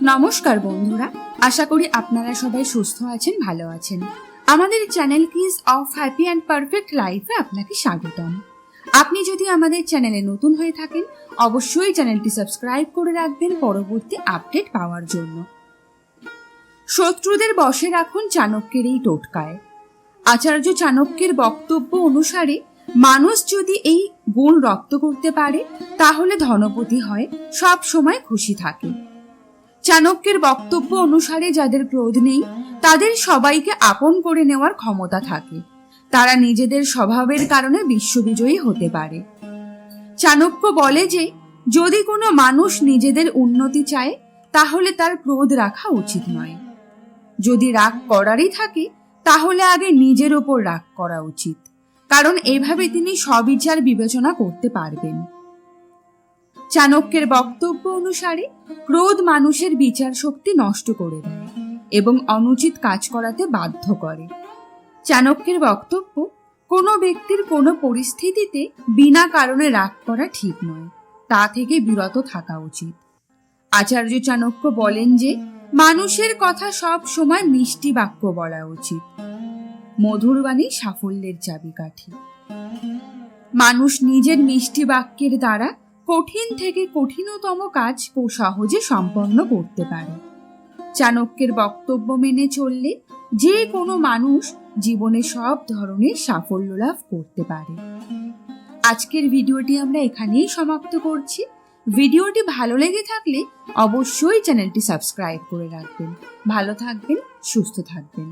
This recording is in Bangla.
নমস্কার বন্ধুরা, আশা করি আপনারা সবাই সুস্থ আছেন, ভালো আছেন। আমাদের channel keys of happy and perfect লাইফে আপনাকে স্বাগতম। আপনি যদি আমাদের চ্যানেলে নতুন হয়ে থাকেন, অবশ্যই চ্যানেলটি সাবস্ক্রাইব করে রাখবেন পরবর্তী আপডেট পাওয়ার জন্য। শত্রুদের বশে রাখুন চাণক্যের এই টোটকায়। আচার্য চাণক্যের বক্তব্য অনুসারে মানুষ যদি এই গুণ রপ্ত করতে পারে তাহলে ধনপতি হয়, সব সময় খুশি থাকে। চাণক্যের বক্তব্য অনুসারে যাদের ক্রোধ নেই তাদের সবাইকে আপন করে নেওয়ার ক্ষমতা থাকে। তারা নিজেদের স্বভাবের কারণে বিশ্ববিজয়ী হতে পারে। চাণক্য বলে যে যদি কোনো মানুষ নিজেদের উন্নতি চায় তাহলে তার ক্রোধ রাখা উচিত নয়। যদি রাগ করারই থাকে তাহলে আগে নিজের ওপর রাগ করা উচিত, কারণ এভাবে তিনি সবিচার বিবেচনা করতে পারবেন। চাণক্যের বক্তব্য অনুসারে ক্রোধ মানুষের বিচার শক্তি নষ্ট করে দেয় এবং অনুচিত কাজ করাতে বাধ্য করে। চাণক্যের বক্তব্য, কোনো ব্যক্তির কোনো পরিস্থিতিতে বিনা কারণে রাগ করা ঠিক নয়, তা থেকে বিরত থাকা উচিত। আচার্য চাণক্য বলেন যে মানুষের কথা সব সময় মিষ্টি বাক্য বলা উচিত। মধুর বাণী সাফল্যের চাবিকাঠি। মানুষ নিজের মিষ্টি বাক্যের দ্বারা কঠিন থেকে কঠিনতম কাজ সহজে সম্পন্ন করতে পারে। চাণক্যের বক্তব্য মেনে চললে যে কোনো মানুষ জীবনে সব ধরনের সাফল্য লাভ করতে পারে। আজকের ভিডিওটি আমরা এখানেই সমাপ্ত করছি। ভিডিওটি ভালো লেগে থাকলে অবশ্যই চ্যানেলটি সাবস্ক্রাইব করে রাখবেন। ভালো থাকবেন, সুস্থ থাকবেন।